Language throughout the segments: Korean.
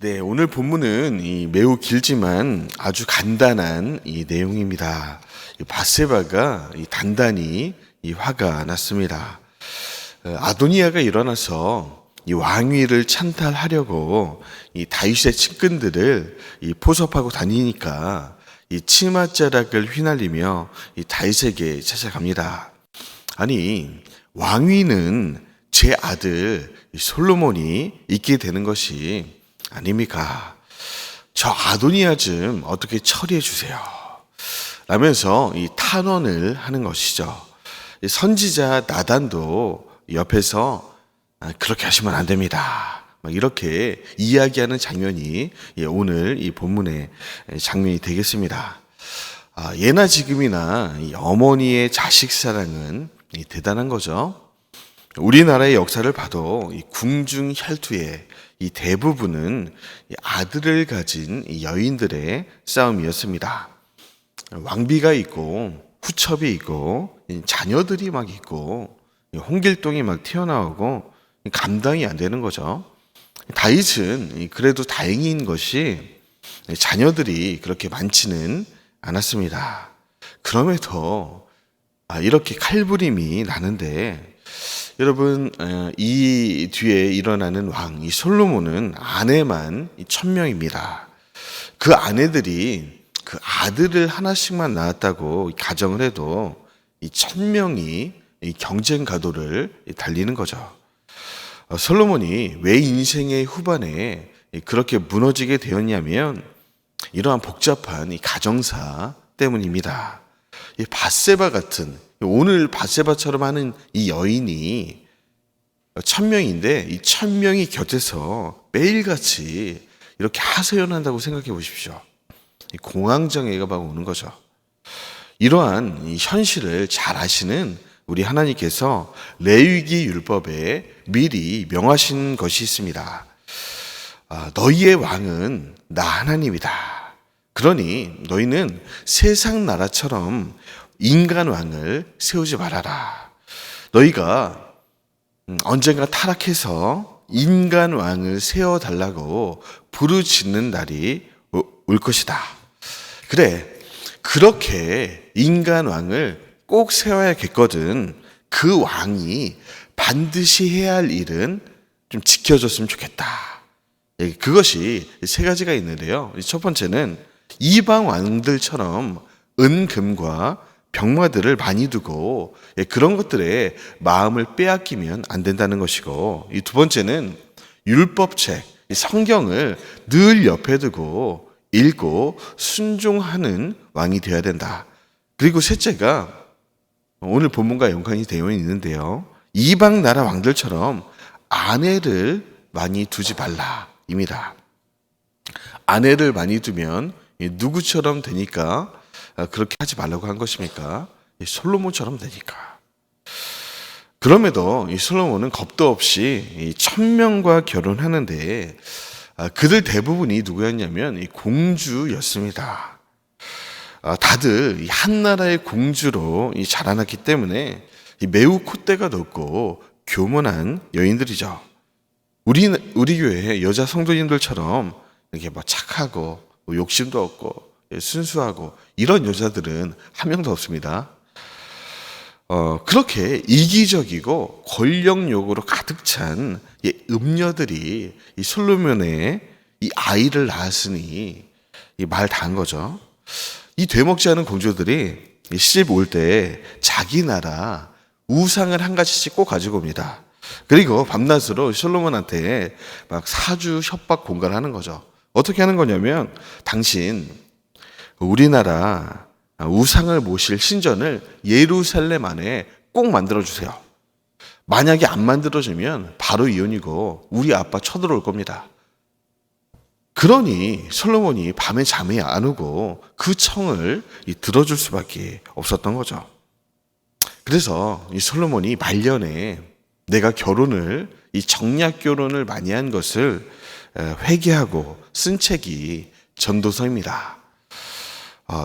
네, 오늘 본문은 매우 길지만 아주 간단한 내용입니다. 밧세바가 단단히 화가 났습니다. 아도니아가 일어나서 왕위를 찬탈하려고 다윗의 측근들을 포섭하고 다니니까 치맛자락을 휘날리며 다윗에게 찾아갑니다. 아니, 왕위는 제 아들 솔로몬이 있게 되는 것이 아닙니까? 저 아도니아 좀 어떻게 처리해 주세요. 라면서 탄원을 하는 것이죠. 선지자 나단도 옆에서 그렇게 하시면 안 됩니다. 막 이렇게 이야기하는 장면이 오늘 이 본문의 장면이 되겠습니다. 예나 지금이나 어머니의 자식 사랑은 대단한 거죠. 우리나라의 역사를 봐도 궁중 혈투의 대부분은 아들을 가진 여인들의 싸움이었습니다. 왕비가 있고 후첩이 있고 자녀들이 막 있고 홍길동이 막 튀어나오고 감당이 안 되는 거죠. 다윗은 그래도 다행인 것이 자녀들이 그렇게 많지는 않았습니다. 그럼에도 이렇게 칼부림이 나는데 여러분, 이 뒤에 일어나는 왕, 이 솔로몬은 아내만 1000명입니다. 그 아내들이 그 아들을 하나씩만 낳았다고 가정을 해도 이 1000명이 경쟁 가도를 달리는 거죠. 솔로몬이 왜 인생의 후반에 그렇게 무너지게 되었냐면 이러한 복잡한 이 가정사 때문입니다. 이 밧세바 같은 오늘 밧세바처럼 하는 이 여인이 1000명인데 이 1000명이 곁에서 매일같이 이렇게 하소연한다고 생각해 보십시오. 공황장애가 막 오는 거죠. 이러한 이 현실을 잘 아시는 우리 하나님께서 레위기 율법에 미리 명하신 것이 있습니다. 너희의 왕은 나 하나님이다. 그러니 너희는 세상 나라처럼 인간 왕을 세우지 말아라. 너희가 언젠가 타락해서 인간 왕을 세워달라고 부르짖는 날이 올 것이다. 그래, 그렇게 인간 왕을 꼭 세워야겠거든. 그 왕이 반드시 해야 할 일은 좀 지켜줬으면 좋겠다. 그것이 세 가지가 있는데요. 첫 번째는 이방 왕들처럼 은금과 병마들을 많이 두고 그런 것들에 마음을 빼앗기면 안 된다는 것이고, 이 두 번째는 율법책, 성경을 늘 옆에 두고 읽고 순종하는 왕이 되어야 된다. 그리고 셋째가 오늘 본문과 연관이 되어 있는데요. 이방 나라 왕들처럼 아내를 많이 두지 말라입니다. 아내를 많이 두면 누구처럼 되니까 그렇게 하지 말라고 한 것입니까? 솔로몬처럼 되니까. 그럼에도 이 솔로몬은 겁도 없이 1000명과 결혼하는데 그들 대부분이 누구였냐면 공주였습니다. 다들 한 나라의 공주로 자라났기 때문에 매우 콧대가 높고 교만한 여인들이죠. 우리 교회 여자 성도님들처럼 이렇게 뭐 착하고 욕심도 없고 순수하고 이런 여자들은 한 명도 없습니다. 그렇게 이기적이고 권력욕으로 가득 찬 음녀들이 이 솔로몬의 이 아이를 낳았으니 말 다 한 거죠. 이 되먹지 않은 공주들이 시집 올 때 자기 나라 우상을 한 가지씩 꼭 가지고 옵니다. 그리고 밤낮으로 솔로몬한테 막 사주 협박 공갈하는 거죠. 어떻게 하는 거냐면 당신 우리나라 우상을 모실 신전을 예루살렘 안에 꼭 만들어주세요. 만약에 안 만들어주면 바로 이혼이고 우리 아빠 쳐들어올 겁니다. 그러니 솔로몬이 밤에 잠이 안 오고 그 청을 들어줄 수밖에 없었던 거죠. 그래서 이 솔로몬이 말년에 내가 이 정략 결혼을 많이 한 것을 회개하고 쓴 책이 전도서입니다.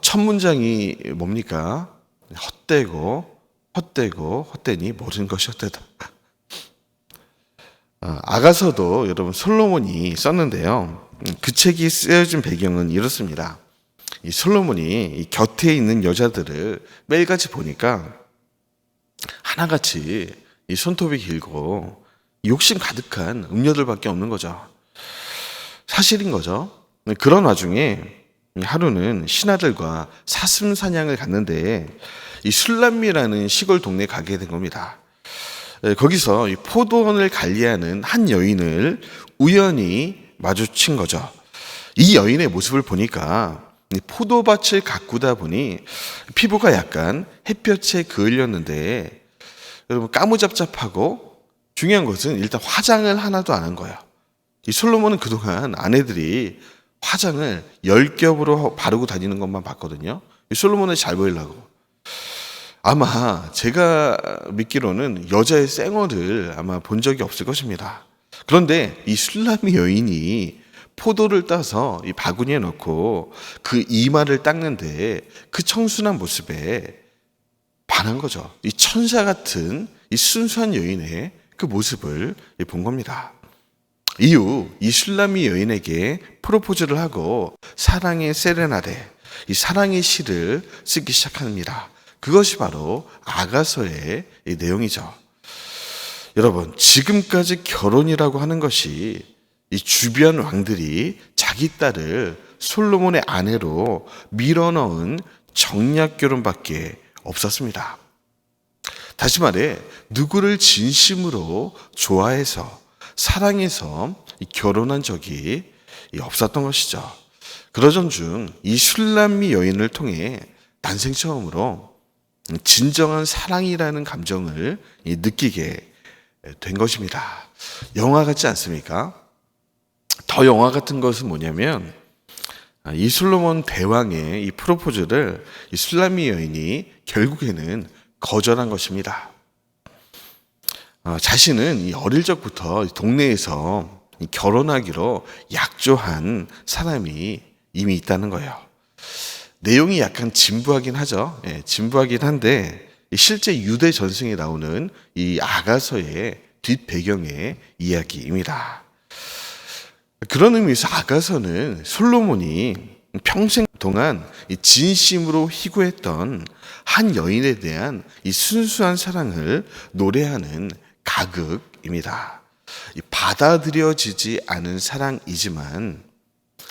첫 문장이 뭡니까? 헛되니 모든 것이 헛되다. 아가서도 여러분 솔로몬이 썼는데요. 그 책이 쓰여진 배경은 이렇습니다. 이 솔로몬이 이 곁에 있는 여자들을 매일같이 보니까 하나같이 이 손톱이 길고 욕심 가득한 음녀들밖에 없는 거죠. 사실인 거죠. 그런 와중에 하루는 신하들과 사슴 사냥을 갔는데 이 술람미라는 시골 동네에 가게 된 겁니다. 거기서 이 포도원을 관리하는 한 여인을 우연히 마주친 거죠. 이 여인의 모습을 보니까 포도밭을 가꾸다 보니 피부가 약간 햇볕에 그을렸는데 여러분 까무잡잡하고 중요한 것은 일단 화장을 하나도 안 한 거예요. 이 솔로몬은 그동안 아내들이 화장을 10겹으로 바르고 다니는 것만 봤거든요. 이 솔로몬은 잘 보이려고. 아마 제가 믿기로는 여자의 쌩얼을 아마 본 적이 없을 것입니다. 그런데 이 술람미 여인이 포도를 따서 이 바구니에 넣고 그 이마를 닦는데 그 청순한 모습에 반한 거죠. 이 천사 같은 이 순수한 여인의 그 모습을 본 겁니다. 이후 이 술람미 여인에게 프로포즈를 하고 사랑의 세레나데, 이 사랑의 시를 쓰기 시작합니다. 그것이 바로 아가서의 내용이죠. 여러분, 지금까지 결혼이라고 하는 것이 이 주변 왕들이 자기 딸을 솔로몬의 아내로 밀어넣은 정략 결혼밖에 없었습니다. 다시 말해 누구를 진심으로 좋아해서 사랑해서 결혼한 적이 없었던 것이죠. 그러던 중 이 술람미 여인을 통해 난생 처음으로 진정한 사랑이라는 감정을 느끼게 된 것입니다. 영화 같지 않습니까? 더 영화 같은 것은 뭐냐면 이 솔로몬 대왕의 이 프로포즈를 이 술람미 여인이 결국에는 거절한 것입니다. 자신은 이 어릴 적부터 동네에서 결혼하기로 약조한 사람이 이미 있다는 거예요. 내용이 약간 진부하긴 하죠. 예, 진부하긴 한데 실제 유대 전승에 나오는 이 아가서의 뒷배경의 이야기입니다. 그런 의미에서 아가서는 솔로몬이 평생 동안 진심으로 희구했던 한 여인에 대한 이 순수한 사랑을 노래하는 가극입니다. 받아들여지지 않은 사랑이지만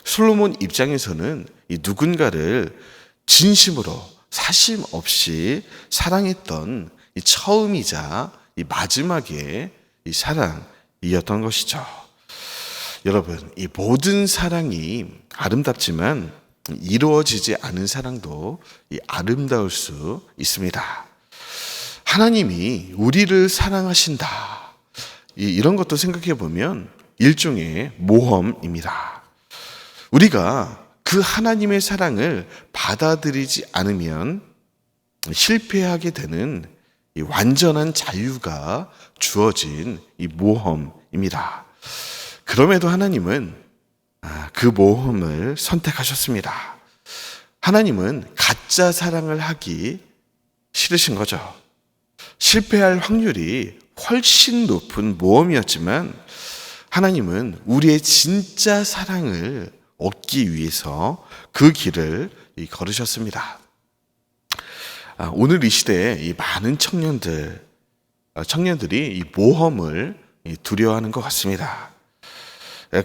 솔로몬 입장에서는 이 누군가를 진심으로 사심 없이 사랑했던 이 처음이자 이 마지막의 이 사랑이었던 것이죠. 여러분, 이 모든 사랑이 아름답지만 이루어지지 않은 사랑도 아름다울 수 있습니다. 하나님이 우리를 사랑하신다. 이런 것도 생각해 보면 일종의 모험입니다. 우리가 그 하나님의 사랑을 받아들이지 않으면 실패하게 되는 이 완전한 자유가 주어진 이 모험입니다. 그럼에도 하나님은 그 모험을 선택하셨습니다. 하나님은 가짜 사랑을 하기 싫으신 거죠. 실패할 확률이 훨씬 높은 모험이었지만 하나님은 우리의 진짜 사랑을 얻기 위해서 그 길을 걸으셨습니다. 오늘 이 시대에 이 많은 청년들이 이 모험을 두려워하는 것 같습니다.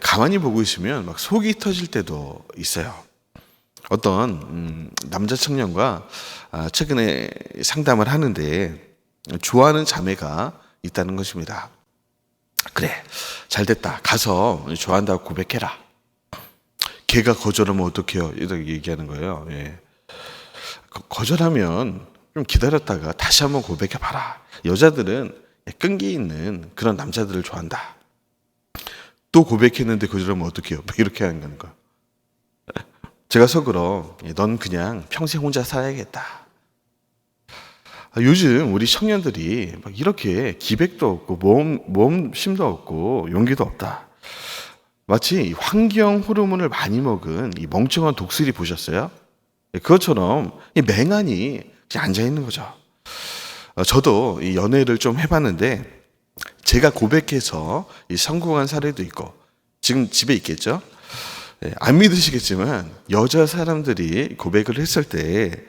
가만히 보고 있으면 막 속이 터질 때도 있어요. 어떤 남자 청년과 최근에 상담을 하는데 좋아하는 자매가 있다는 것입니다. 그래, 잘 됐다. 가서 좋아한다고 고백해라. 걔가 거절하면 어떡해요? 이렇게 얘기하는 거예요. 예. 거절하면 좀 기다렸다가 다시 한번 고백해봐라. 여자들은 끈기 있는 그런 남자들을 좋아한다. 또 고백했는데 거절하면 어떡해요? 이렇게 하는 거예요. 제가 속으로 넌 그냥 평생 혼자 살아야겠다. 요즘 우리 청년들이 막 이렇게 기백도 없고 모험심도 없고 용기도 없다. 마치 환경 호르몬을 많이 먹은 이 멍청한 독수리 보셨어요? 그것처럼 이 맹한이 앉아있는 거죠. 저도 이 연애를 좀 해봤는데 제가 고백해서 이 성공한 사례도 있고 지금 집에 있겠죠? 안 믿으시겠지만 여자 사람들이 고백을 했을 때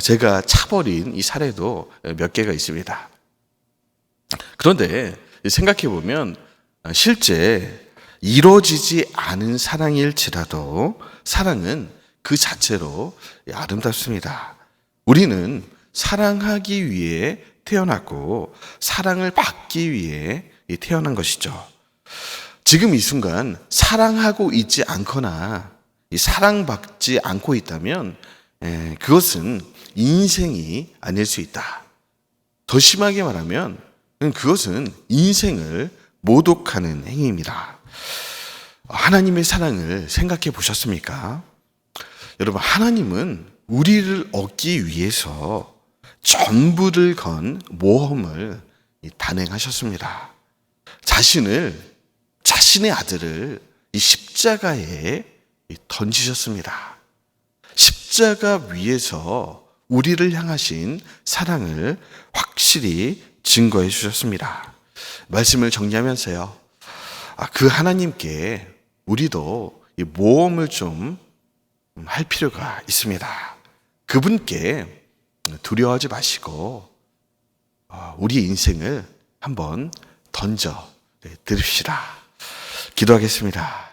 제가 차버린 이 사례도 몇 개가 있습니다. 그런데 생각해 보면 실제 이루어지지 않은 사랑일지라도 사랑은 그 자체로 아름답습니다. 우리는 사랑하기 위해 태어났고 사랑을 받기 위해 태어난 것이죠. 지금 이 순간 사랑하고 있지 않거나 사랑받지 않고 있다면 그것은 인생이 아닐 수 있다. 더 심하게 말하면 그것은 인생을 모독하는 행위입니다. 하나님의 사랑을 생각해 보셨습니까? 여러분, 하나님은 우리를 얻기 위해서 전부를 건 모험을 단행하셨습니다. 자신의 아들을 이 십자가에 던지셨습니다. 십자가 위에서 우리를 향하신 사랑을 확실히 증거해 주셨습니다. 말씀을 정리하면서요. 그 하나님께 우리도 이 모험을 좀 할 필요가 있습니다. 그분께 두려워하지 마시고 우리의 인생을 한번 던져 드립시다. 기도하겠습니다.